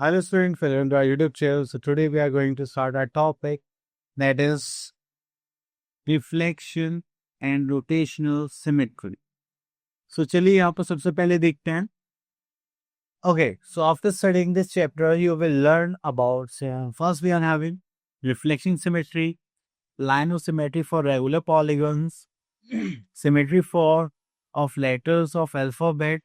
Hello, student, welcome to our YouTube channel. So today we are going to start our topic, that is reflection and rotational symmetry. So चलिए यहाँ पर सबसे पहले देखते हैं. Okay, so after studying this chapter, you will learn about, first we are having reflection symmetry, line of symmetry for regular polygons, symmetry for of letters of alphabet,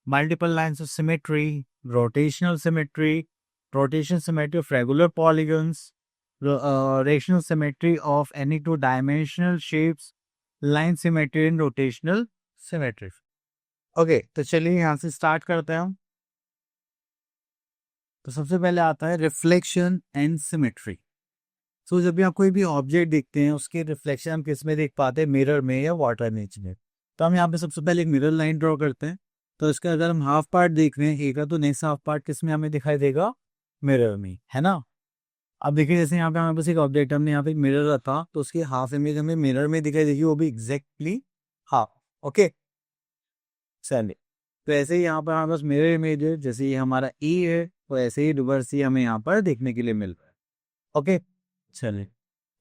multiple lines of symmetry, rotational symmetry, rotation symmetry of regular polygons, rational symmetry of any two-dimensional shapes, line symmetry and rotational symmetry. Okay तो चलिए यहाँ से start करते हैं हम. तो सबसे पहले आता है रिफ्लेक्शन एंड सिमेट्री. सो जब भी आप कोई भी ऑब्जेक्ट देखते हैं उसके रिफ्लेक्शन हम किस में देख पाते हैं, मिरर में या वाटर इमेज में. तो हम यहाँ पे सबसे पहले एक मिरर लाइन ड्रॉ करते हैं. तो इसका अगर हम हाफ पार्ट देख रहे हैं एक का, तो नेक्स्ट हाफ पार्ट किस में हमें दिखाई देगा, मिरर में, है ना. अब देखिए जैसे यहाँ पे हमारे पास एक ऑब्जेक्ट, हमने यहाँ पे एक मिरर रखा तो उसकी हाफ इमेज हमें मिरर में दिखाई देगी, वो भी एग्जैक्टली हाफ. ओके चलिए, तो ऐसे ही यहाँ पर हमारे पास मिरर इमेज है, जैसे ये हमारा ई है, तो ऐसे ही रिवर्स ही हमें यहाँ पर देखने के लिए मिल रहा है. ओके चलिए,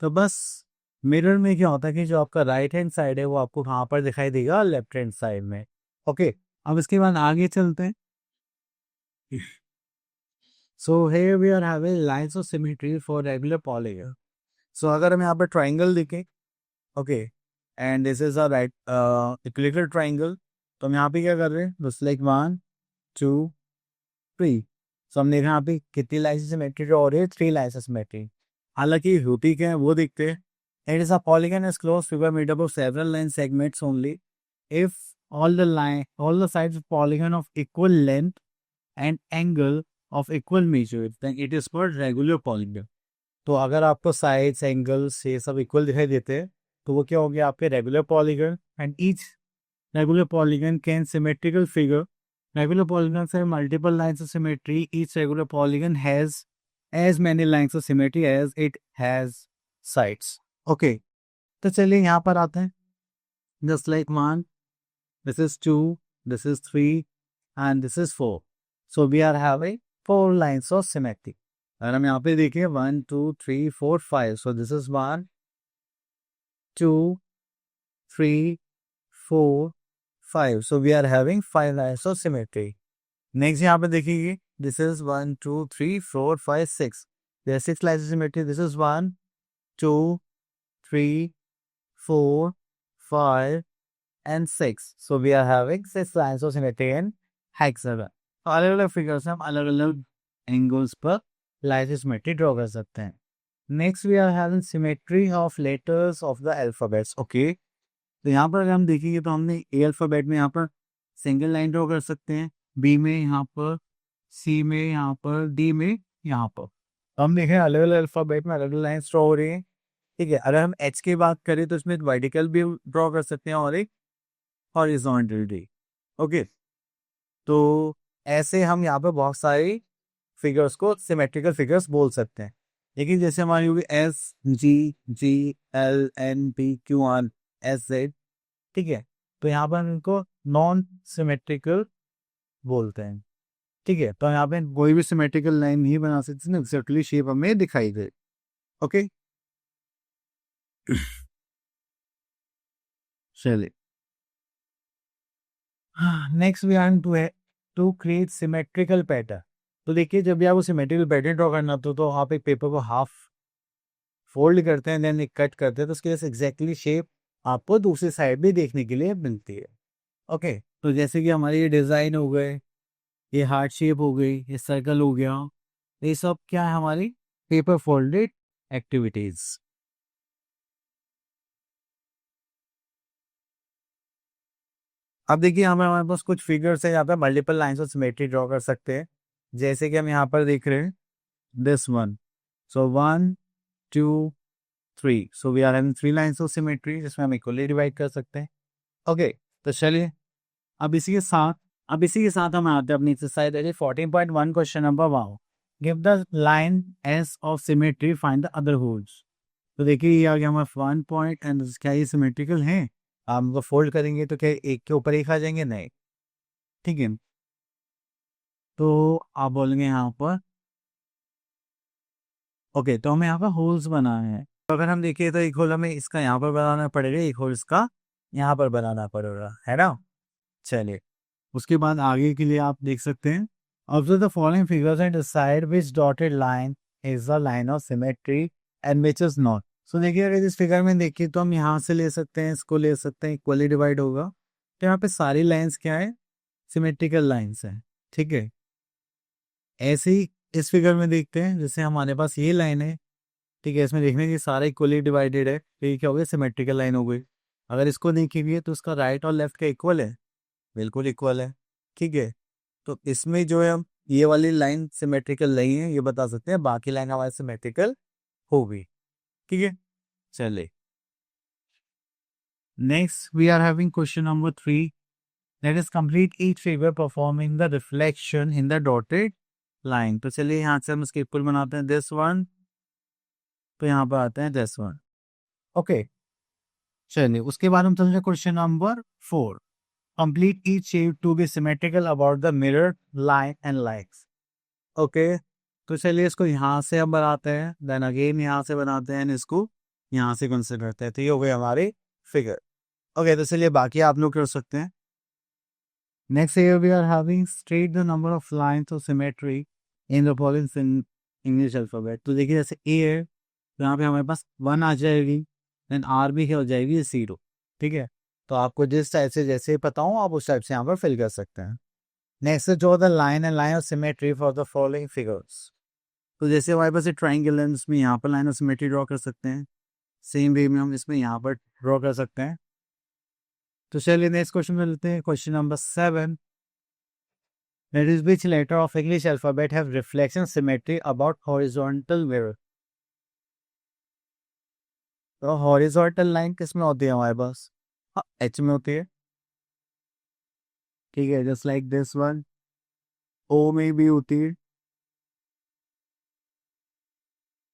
तो बस मिरर में क्या होता है कि जो आपका राइट हैंड साइड है वो आपको कहाँ पर दिखाई देगा, लेफ्ट हैंड साइड में. ओके अब इसके बाद आगे चलते हैं. So here we are having lines of symmetry for regular polygon. So अगर हम यहाँ पर ट्राइंगल देखें, okay, and this is a right equilateral triangle, तो हम यहाँ पे क्या कर रहे हैं, बस लाइक 1 2 3. सो हमने यहाँ पे कितनी लाइन्स ऑफ सिमेट्री ड्रॉ हो रही है, 3 लाइन्स ऑफ सिमेट्री. हालांकि होती क्या है वो देखते हैं. It is a polygon is close figure made up of several line segments only if all the sides of polygon of equal length and angle of equal measure, then it is called regular polygon. तो अगर आपको sides angles ये सब equal दिखाई देते हैं तो वो क्या हो गया, आपके regular polygon. And each regular polygon can symmetrical figure. Regular polygon से multiple lines of symmetry. Each regular polygon has as many lines of symmetry as it has sides. Okay तो चलिए यहाँ पर आते हैं. Just like 1, this is 2, this is 3 and this is 4. So we are having 4 lines of symmetry. अगर हम यहाँ पे देखें 1 2 3 4 5. So this is 1 2 3 4 5. So we are having 5 lines of symmetry. Next यहाँ पे देखिए, this is 1 2 3 4 5 6. There are 6 lines of symmetry. This is 1 2 3 4 5 and 6. So we are having 6 lines of symmetry in hexagon. तो अलग अलग फिगर से हम अलग अलग एंगल्स पर लाइन ऑफ सिमेट्री ड्रॉ कर सकते हैं. Next we are having symmetry of letters of the alphabets. Okay तो यहाँ पर अगर हम देखेंगे तो हमने ए अल्फाबेट में यहाँ पर सिंगल लाइन ड्रॉ कर सकते हैं, बी में यहाँ पर, सी में यहाँ पर, डी में यहाँ पर. तो हम देखें अलग अलग अल्फाबेट में अलग अलग लाइन ड्रॉ हो रही है. ठीक है, अगर हम एच की बात करें तो इसमें वर्टिकल भी ड्रॉ कर सकते हैं और एक हॉरिजॉन्टली. ओके तो ऐसे हम यहाँ पे बहुत सारी फिगर्स को सिमेट्रिकल फिगर्स बोल सकते हैं. लेकिन जैसे हमारी होगी S G G L N P Q R S Z. ठीक है, तो यहाँ पर हम इनको नॉन सिमेट्रिकल बोलते हैं. ठीक है, तो यहाँ पे कोई भी सिमेट्रिकल लाइन नहीं बना सकते ना, एक्जैक्टली शेप हमें दिखाई दे. ओके चलिए, next we are to create symmetrical pattern. तो देखिए जब भी आपको सिमेट्रिकल पैटर्न ड्रॉ करना तो आप एक पेपर को हाफ फोल्ड करते हैं, देन एक कट करते हैं, तो उसके वजह से एग्जैक्टली शेप आपको दूसरी साइड भी देखने के लिए मिलती है. ओके तो जैसे कि हमारे ये डिज़ाइन हो गए, ये हार्ट शेप हो गई, ये सर्कल हो गया, ये सब क्या है, हमारी पेपर फोल्डेड एक्टिविटीज. अब देखिए हमारे पास कुछ फिगर्स है, यहाँ पे multiple lines of symmetry draw कर सकते हैं. जैसे कि हम यहाँ पर देख रहे हैं this one. So 1 2 3. So we are having 3 lines of symmetry जिसमें हम इक्वली डिवाइड कर सकते हैं. ओके तो चलिए, अब इसी के साथ हम आते हैं अपनी exercise 14.1 question number 1. Give the line S of symmetry, find the other holes. तो देखिए ये आ गया हमारा 1 पॉइंट एंड क्या ये सिमेट्रिकल है. आप उनको फोल्ड करेंगे तो क्या एक के ऊपर एक आ जाएंगे, नहीं. ठीक है, तो आप बोलेंगे यहाँ पर ओके, तो हमें यहाँ पर होल्स बनाए हैं। तो अगर हम देखें तो एक होल हमें इसका यहाँ पर बनाना पड़ेगा, एक होल इसका यहाँ पर बनाना पड़ेगा, है ना। चलिए, उसके बाद आगे के लिए आप देख सकते हैं, observe the following figures and decide which dotted line is the line of symmetry and which is not. So देखिए, अगर इस फिगर में देखिए तो हम यहाँ से ले सकते हैं, इसको ले सकते हैं, इक्वली डिवाइड होगा। तो यहाँ पे सारी लाइंस क्या है, सिमेट्रिकल लाइंस है, ठीक है। ऐसे ही इस फिगर में देखते हैं, जैसे हमारे पास ये लाइन है, ठीक है, इसमें देखने की सारा इक्वली डिवाइडेड है, तो ये क्या हो गया, सिमेट्रिकल लाइन हो गई। अगर इसको देखेंगे तो इसका राइट और लेफ्ट का इक्वल है, बिल्कुल इक्वल है, ठीक है। तो इसमें जो है हम ये वाली लाइन सिमेट्रिकल नहीं है ये बता सकते हैं, बाकी लाइन हमारे सिमेट्रिकल होगी, ठीक है। चलिए, next we are having question number 3, that is complete each figure performing the reflection in the dotted line. तो चलिए यहाँ से हम इसके इक्वल बनाते हैं, दिस वन, तो यहाँ पर आते हैं दिस वन, ओके। चलिए, उसके बाद हम चलते हैं question number 4, complete each shape to be symmetrical about the mirror line and likes, okay. तो चलिए इसको यहाँ से हम बनाते हैं, देन अगेन यहाँ से बनाते हैं, इसको यहाँ से कंसिडर करते हैं, तो ये हो गई हमारी फिगर, ओके। तो चलिए बाकी आप लोग कर सकते हैं। Next here we are having state the number of lines of symmetry in the following in English alphabet। तो देखिए जैसे A है, तो यहाँ पे हमारे पास 1 आ जाएगी, देन R भी हो जाएगी 0, ठीक है। तो आपको जिस टाइप से जैसे पता हो आप उस टाइप से यहाँ पर फिल कर सकते हैं। Next draw the line and line of symmetry for the following figures. तो जैसे हमारे पास ट्राइंगल है, इसमें यहाँ पर लाइन ऑफ सिमेट्री ड्रॉ कर सकते हैं, सेम वे में हम इसमें यहाँ पर ड्रॉ कर सकते हैं। तो चलिए नेक्स्ट क्वेश्चन में लेते हैं, question number 7, that is which letter of English alphabet have reflection symmetry about horizontal mirror। तो हॉरिजॉन्टल लाइन किस में होती है हमारे पास, हाँ एच में होती है, ठीक है, जस्ट लाइक दिस वन। ओ में भी होती है,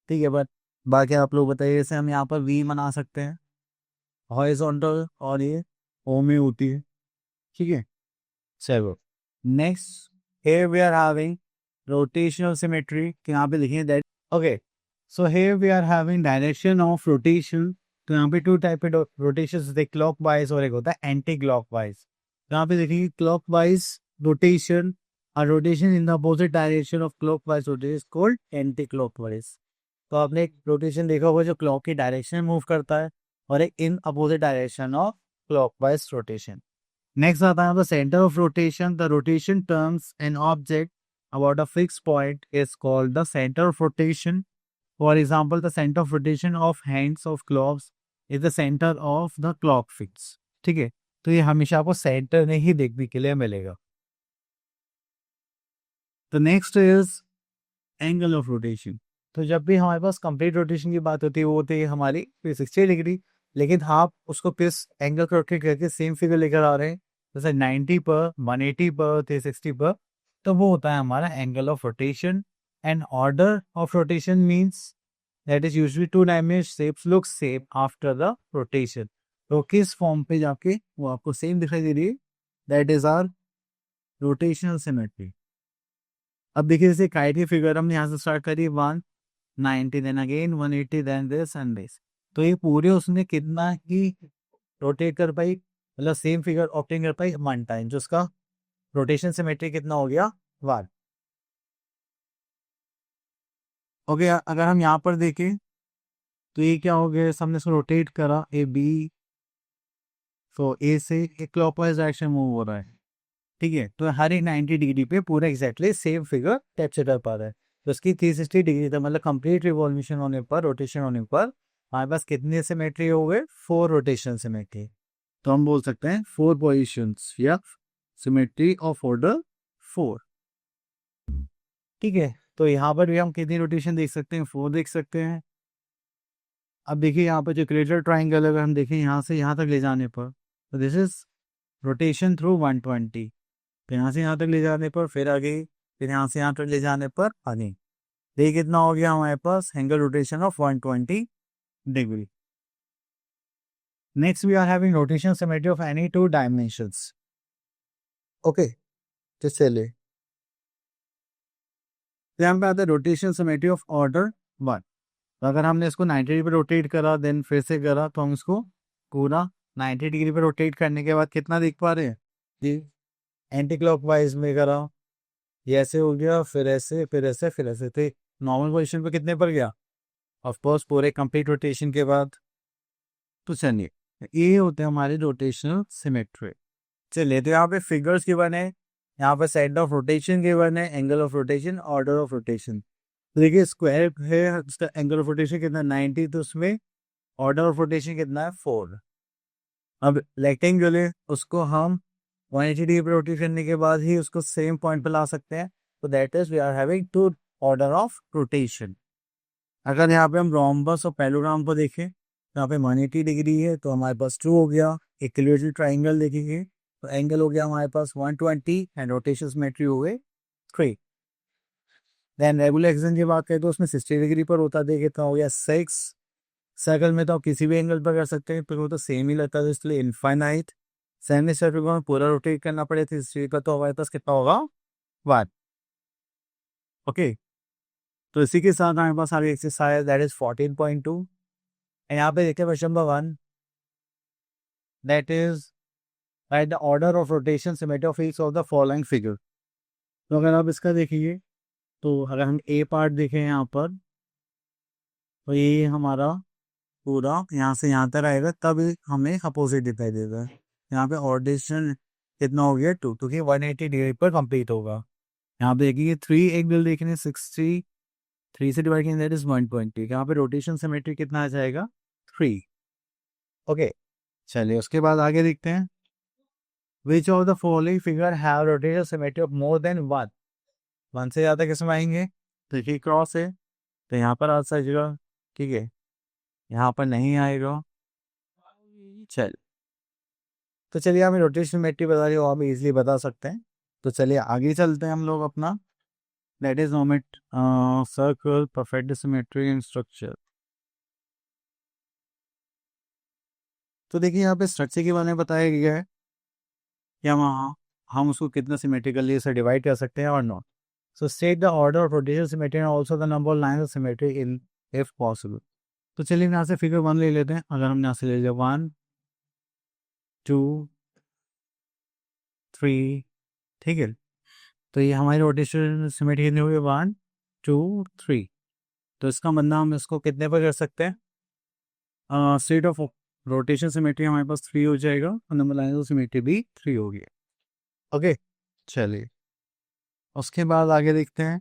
ठीक है, बट बाकी आप लोग बताइए, जैसे हम यहाँ पर वी बना सकते हैं हॉरिजॉन्टल, और ये ओ में होती है, ठीक है। चलो next, here we are having rotational symmetry, कि यहाँ पे लिखिए that, okay. So here we are having direction of rotation। तो यहाँ पे 2 टाइप के रोटेशन होते हैं, क्लॉक वाइज और एक होता है एंटी क्लॉक वाइज। तो यहाँ पे देखिए क्लॉक वाइज रोटेशन, और rotation in the opposite direction of clock wise rotation is called anti clock wise. तो आपने एक रोटेशन देखा होगा जो क्लॉक की डायरेक्शन में मूव करता है, और एक in opposite direction of clock wise rotation. Next आता है the centre of rotation. The rotation turns an object about a fix point is called the centre of rotation. For example, the centre of rotation of hands of clocks is the centre of the clock fix, ठीक है। तो ये हमेशा आपको centre में ही देखने के लिए मिलेगा। The next is angle of rotation. तो जब भी हमारे पास कंप्लीट रोटेशन की बात होती है वो होती है हमारी 360 डिग्री, लेकिन आप उसको किस एंगल को रख करके सेम फिगर लेकर आ रहे हैं, जैसे 90 पर, 180 पर, 360 पर, तो वो होता है हमारा angle of rotation. And order of rotation means that is usually 2 dimension shapes look same after the rotation. तो किस फॉर्म पे जाके वो आपको सेम दिखाई दे रही है, that is our rotational symmetry. अब देखिए जैसे काइट की फिगर हमने यहाँ से स्टार्ट करी 190, then again 180, then this and this. तो ये पूरे उसने कितना ही रोटेट कर पाई, मतलब सेम फिगर ऑप्टेन कर पाई 1 टाइम, जो उसका रोटेशन सिमेट्री कितना हो गया 1। ओके, अगर हम यहाँ पर देखें तो ये क्या हो गया, हमने इसको रोटेट करा ए बी, तो ए से एक क्लॉकवाइज डायरेक्शन मूव हो रहा है, ठीक है। तो हर एक 90 डिग्री पे पूरा एग्जैक्टली सेम फिगर कैप्चर कर पा रहा है। तो उसकी 360 डिग्री तक, मतलब कंप्लीट रिवॉल्यूशन होने पर, रोटेशन होने पर हमारे पास कितने सिमेट्री हो गए, 4 रोटेशन सिमेट्री। तो हम बोल सकते हैं 4 पोजिशंस या सिमेट्री ऑफ ऑर्डर 4, ठीक है। तो यहाँ पर भी हम कितनी रोटेशन देख सकते हैं, 4 देख सकते हैं। अब देखिए यहाँ पर जो क्रेटर ट्राइंगल अगर हम देखें यहाँ से यहाँ तक ले जाने पर, तो दिस इज रोटेशन थ्रू 120। तो यहाँ से यहाँ तक ले जाने पर फिर आगे, फिर यहाँ से यहाँ तक ले जाने पर आगे, ये कितना हो गया हमारे पास, angle rotation of 120 degree. Next we are having rotation symmetry of any 2 dimensions, okay. तो चलिए यहाँ पे आता है रोटेशन सिमेट्री ऑफ ऑर्डर 1। तो अगर हमने इसको 90 डिग्री पे रोटेट करा देन फिर से करा तो हम इसको पूरा 90 डिग्री पे रोटेट करने के बाद कितना देख पा रहे हैं जी, एंटी क्लॉकवाइज में करा, ये ऐसे हो गया, फिर ऐसे, फिर ऐसे, फिर ऐसे, तो नॉर्मल पोजिशन पे कितने पर गया, ऑफकोर्स पूरे कंप्लीट रोटेशन के बाद। तो चलिए ये होते हैं हमारे रोटेशनल सिमेट्री। चलिए तो यहाँ पे फिगर्स गिवन है, यहाँ पे साइड ऑफ रोटेशन गिवन है, angle of rotation, order of rotation. तो देखिए स्क्वायर है, उसका एंगल ऑफ रोटेशन कितना 90, तो उसमें ऑर्डर ऑफ रोटेशन कितना है 4। अब रेक्टेंगल है उसको हम 180 डिग्री पे रोटेट करने के बाद ही उसको सेम पॉइंट पे ला सकते हैं, तो that is we are having two order of rotation. अगर यहाँ पे हम रोम्बस और पैलोग्राम को देखें तो यहाँ पे 180 डिग्री है तो हमारे पास 2 हो गया। इक्विलेटरल ट्राइंगल देखेंगे तो एंगल हो गया हमारे पास 120 एंड रोटेशन सिमेट्री हो गए 3। देन रेगुलर एक्शन की बात करें तो उसमें 60 डिग्री पर होता, देखे तो हो गया 6। सर्कल में तो आप किसी भी एंगल पर कर सकते हैं, फिर वो तो सेम ही लगता है, इसलिए इनफाइनाइट। सेमी सर्कल को हमें पूरा रोटेट करना पड़े तो 60 का, तो हमारे पास कितना होगा 1। ओके, तो इसी के साथ हमारे पास आगे एक्सरसाइज दैट इज 14.2। यहाँ पे देखते हैं question number 1, that is right the order of rotation symmetry of each of the following figure. तो अगर आप इसका देखिए तो अगर हम ए पार्ट देखें यहाँ पर, तो ये हमारा पूरा यहाँ से यहाँ तक आएगा, तब हमें अपोजिट दिखाई देगा। यहाँ पे ऑर्डिनेशन कितना हो गया 2, क्योंकि 180 डिग्री पर कंप्लीट होगा। यहाँ पे देखिए 3 एक बिल देखने 60, 3 से डिवाइड करेंगे दैट इज 120। यहाँ पे रोटेशन सिमेट्री कितना आ जाएगा 3। ओके, चलिए उसके बाद आगे देखते हैं, which of the following figure have rotation symmetry of more than 1। 1 से ज़्यादा किसमें आएंगे, तो ये क्रॉस है तो यहाँ पर आ जाएगा, ठीक है, यहाँ पर नहीं आएगा। चल, तो चलिए हमें रोटेशन सिमेट्री बता रही हो, आप इजीली बता सकते हैं। तो चलिए आगे चलते हैं हम लोग अपना, दैट इज नोमेट circle perfect symmetry and structure. तो देखिए यहाँ पे स्ट्रक्चर के बारे में बताया गया है कि हम उसको कितना सिमेट्रिकली इसे डिवाइड कर सकते हैं और not. So state the order of rotation symmetry and also the number of lines of symmetry in if possible. तो चलिए यहाँ से फिगर 1 ले लेते हैं। अगर हम यहाँ से ले लिया 1 2 3, ठीक है, तो ये हमारी रोटेशन सिमेट्री कितनी हुई 1 2 3। तो इसका मतलब हम इसको कितने पर कर सकते हैं, स्टेट ऑफ रोटेशन सिमेट्री हमारे पास 3 हो जाएगा और नंबर लाइन ऑफ सिमेट्री भी 3 होगी। ओके, चलिए उसके बाद आगे देखते हैं।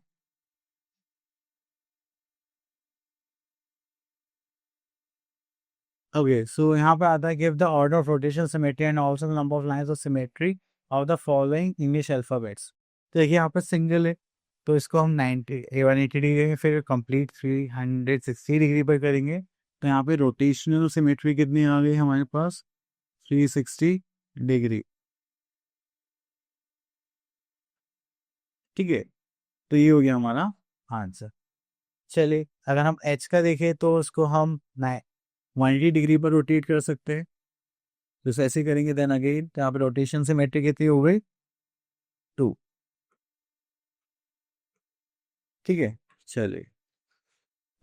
ओके, सो यहाँ पे आता है give the order of rotation symmetry and also the number of lines of symmetry of the following English alphabets. तो देखिए यहाँ पे सिंगल है तो इसको हम 90 180 डिग्री करेंगे, फिर कंप्लीट 360 डिग्री पर करेंगे। तो यहाँ पे रोटेशनल सिमेट्री कितनी आ गई हमारे पास 360 डिग्री, ठीक है, तो ये हो गया हमारा आंसर। चलिए अगर हम एच का देखें तो उसको हम 180 डिग्री पर रोटेट कर सकते हैं, तो ऐसे करेंगे देन अगेन यहाँ पे रोटेशन सिमेट्री कितनी हो गई 2, ठीक है। चलिए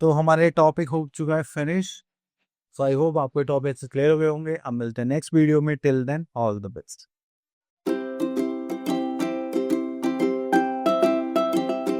तो हमारे टॉपिक हो चुका है फिनिश। सो आई होप आपको टॉपिक से क्लियर हो गए होंगे। अब मिलते हैं नेक्स्ट वीडियो में, till then all the best.